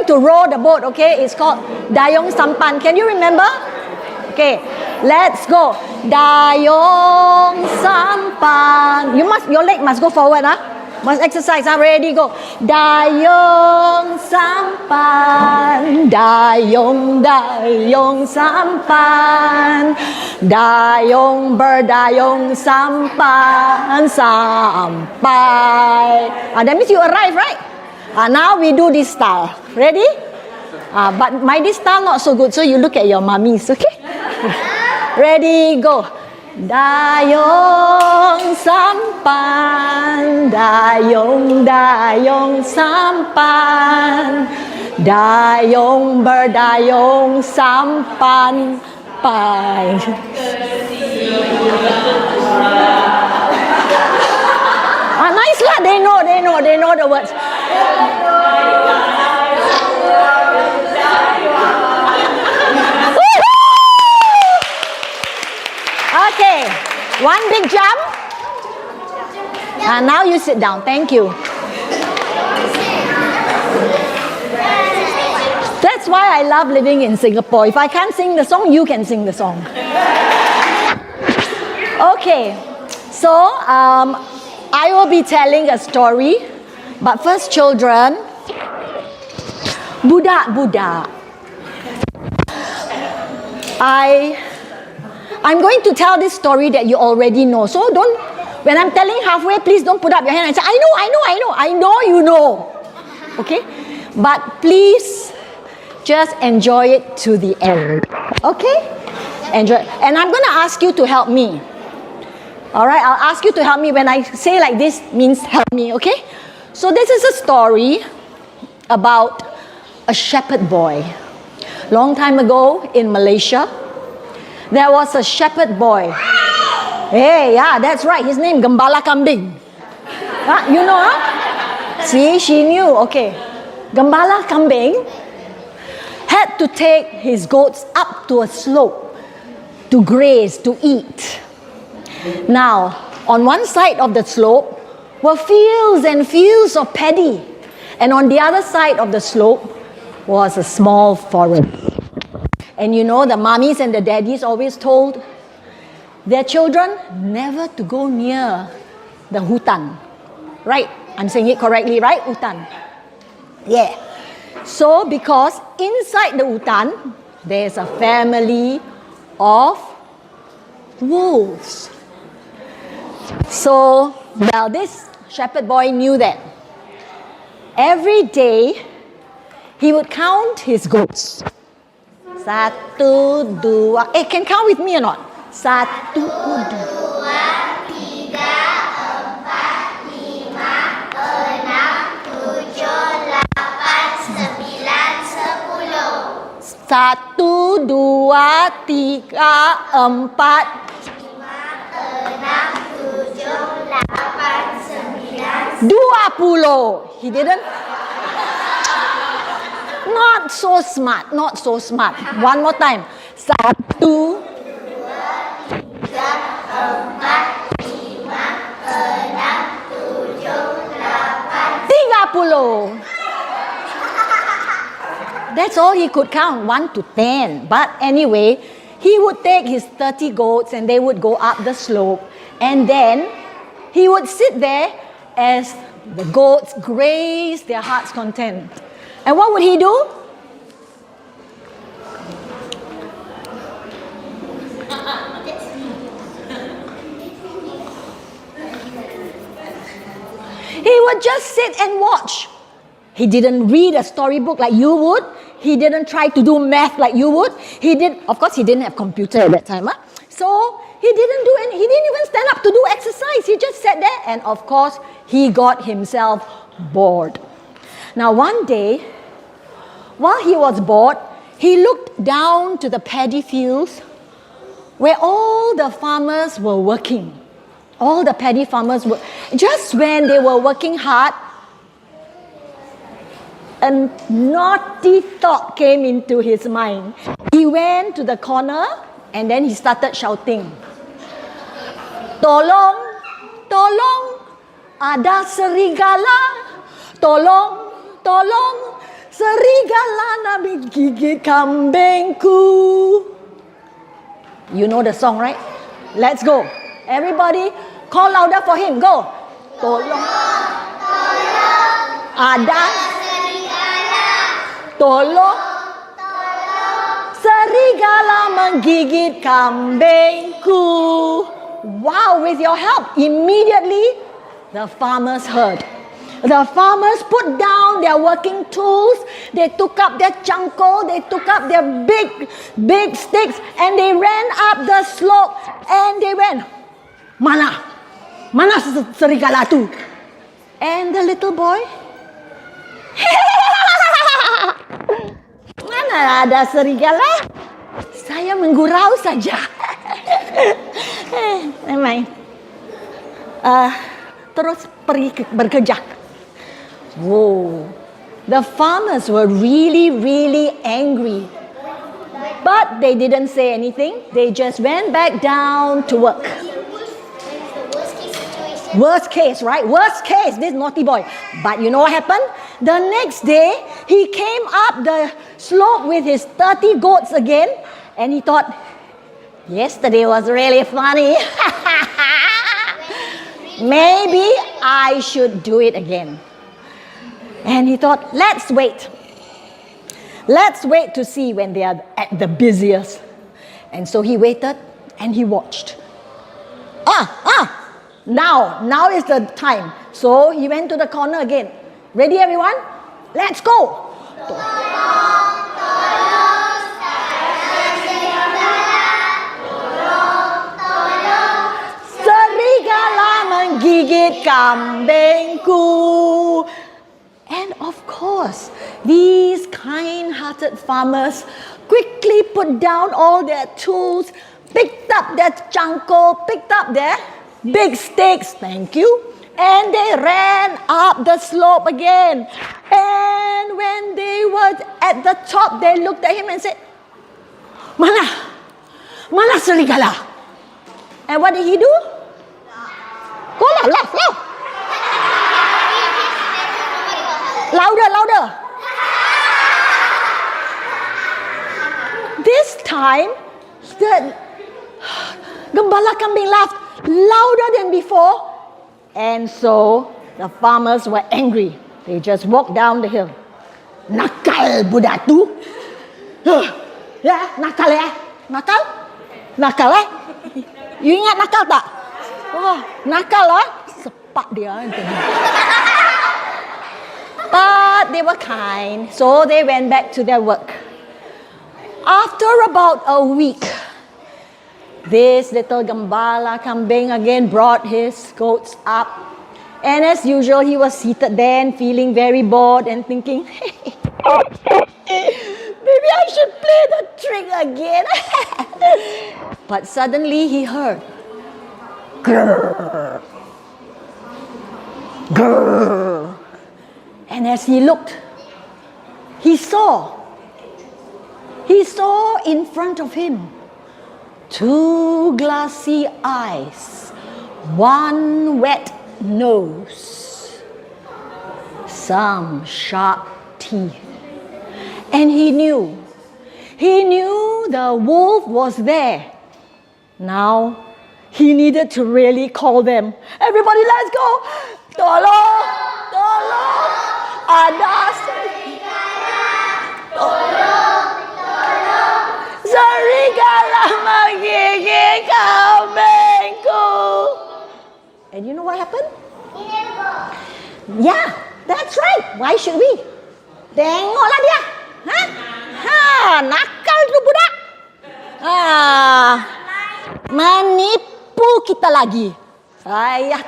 to row the boat, okay? It's called Dayong Sampan. Can you remember? Okay, let's go. Dayong Sampan. Your leg must go forward, huh? Must exercise, huh? Ready, go. Dayong Sampan. Dayong Sampan. Dayong berdayong sampan sampai. That means you arrive, right? Now we do this style. Ready? But my this style not so good, so you look at your mummies, okay? Ready, go. Dayong sampan, dayong sampan, dayong berdayong sampan pai. Nice lah, they know the words. Okay, one big jump. Now you sit down. Thank you. That's why I love living in Singapore. If I can't sing the song, you can sing the song. Okay, so I will be telling a story. But first, children, Buddha. I'm going to tell this story that you already know. So when I'm telling halfway, please don't put up your hand and say, I know you know. Okay? But please just enjoy it to the end. Okay? Enjoy. And I'm going to ask you to help me. Alright? I'll ask you to help me. When I say like this, means help me. Okay? So this is a story about a shepherd boy. Long time ago in Malaysia, there was a shepherd boy. Hey, yeah, that's right. His name Gembala Kambing. You know, huh? See, she knew. Okay. Gembala Kambing had to take his goats up to a slope to graze, to eat. Now, on one side of the slope were fields and fields of paddy. And on the other side of the slope was a small forest. And you know, the mummies and the daddies always told their children never to go near the hutan. Right? I'm saying it correctly, right? Hutan. Yeah. So, because inside the hutan, there's a family of wolves. So, well, this shepherd boy knew that. Every day, he would count his goats. Satu, dua. Can count with me or not? Satu, dua, tiga, empat, lima, enam, tujuh, lapan, sembilan, sepuluh. Satu, dua, tiga, empat, lima, enam, tujuh, lapan, sembilan, 20. He didn't. Not so smart. One more time. Satu, dua, tiga, empat, lima, enam, tujuh, lapan, 30. That's all he could count, 1 to 10. But anyway, he would take his 30 goats and they would go up the slope. And then he would sit there as the goats graze their heart's content. And what would he do? He would just sit and watch. He didn't read a storybook like you would. He didn't try to do math like you would. Of course, he didn't have computer at that time. Huh? So he didn't even stand up to do exercise. He just sat there and of course, he got himself bored. Now one day, while he was bored, he looked down to the paddy fields where all the farmers were working. All the paddy farmers were, just when they were working hard, a naughty thought came into his mind. He went to the corner and then he started shouting, "Tolong, tolong, ada serigala. Tolong, tolong, serigala na menggigit kambingku. You know the song, right? Let's go. Everybody call louder for him. Go. Tolong. Ada serigala. Tolong. Serigala menggigit kambingku. Wow, with your help, immediately the farmers heard. The farmers put down their working tools. They took up their changkol. They took up their big sticks, and they ran up the slope. And they went, mana serigala tu? And the little boy, mana ada serigala? Saya menggurau saja. Memang. Terus pergi bekerja. Whoa. The farmers were really, really angry. But they didn't say anything. They just went back down to work. Worst case, right? Worst case, this naughty boy. But you know what happened? The next day, he came up the slope with his 30 goats again. And he thought, yesterday was really funny. Maybe I should do it again. And he thought, let's wait. Let's wait to see when they are at the busiest. And so he waited and he watched. Now is the time. So he went to the corner again. Ready, everyone? Let's go. Serigala menggigit kambingku. And of course, these kind-hearted farmers quickly put down all their tools, picked up their changkol, picked up their big sticks, thank you, and they ran up the slope again. And when they were at the top, they looked at him and said, Mana serigala? And what did he do? Go laugh. Louder. This time, the gembala kambing laughed louder than before. And so, the farmers were angry. They just walked down the hill. Nakal budak tu. Ya, nakal ya. Nakal eh? You ingat nakal tak? Oh, nakal lah. Sepak dia. But they were kind, so they went back to their work. After about a week, this little gembala kambing again brought his goats up. And as usual, he was seated there and feeling very bored and thinking, maybe I should play the trick again. But suddenly he heard, grrr, grrr. And as he looked, he saw in front of him 2 glassy eyes, 1 wet nose, some sharp teeth. And he knew the wolf was there. Now he needed to really call them. Everybody, let's go! Tolong! Ada serigala! Tolong! Serigala menggigit kambingku! And you know what happened? Yeah, that's right. Why should we? Tengoklah dia. Nakal tu budak. Menipu kita lagi.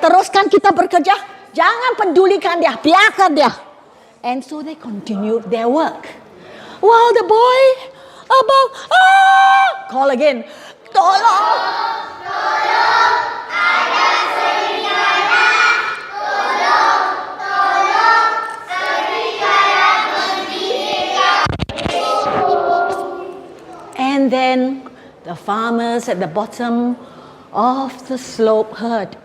Teruskan kita bekerja. Jangan pedulikan dia. Biarkan dia. And so they continued their work. While the boy call again. Tolong. Ada serigala. Tolong. Serigala menggigit. And then the farmers at the bottom of the slope heard,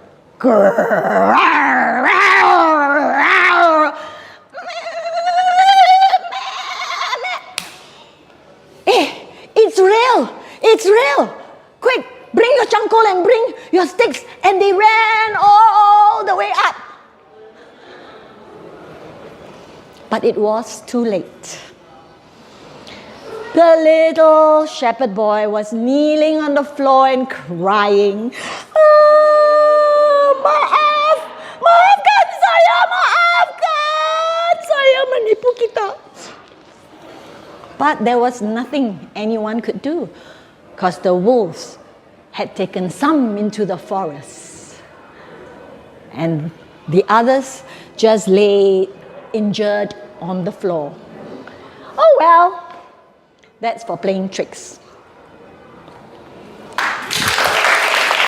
It's real. Quick, bring your charcoal and bring your sticks. And they ran all the way up. But it was too late. The little shepherd boy was kneeling on the floor and crying. Maaf, maafkan saya, maafkan. Saya menipu kita. But there was nothing anyone could do, because the wolves had taken some into the forest. And the others just lay injured on the floor. Oh well, that's for playing tricks.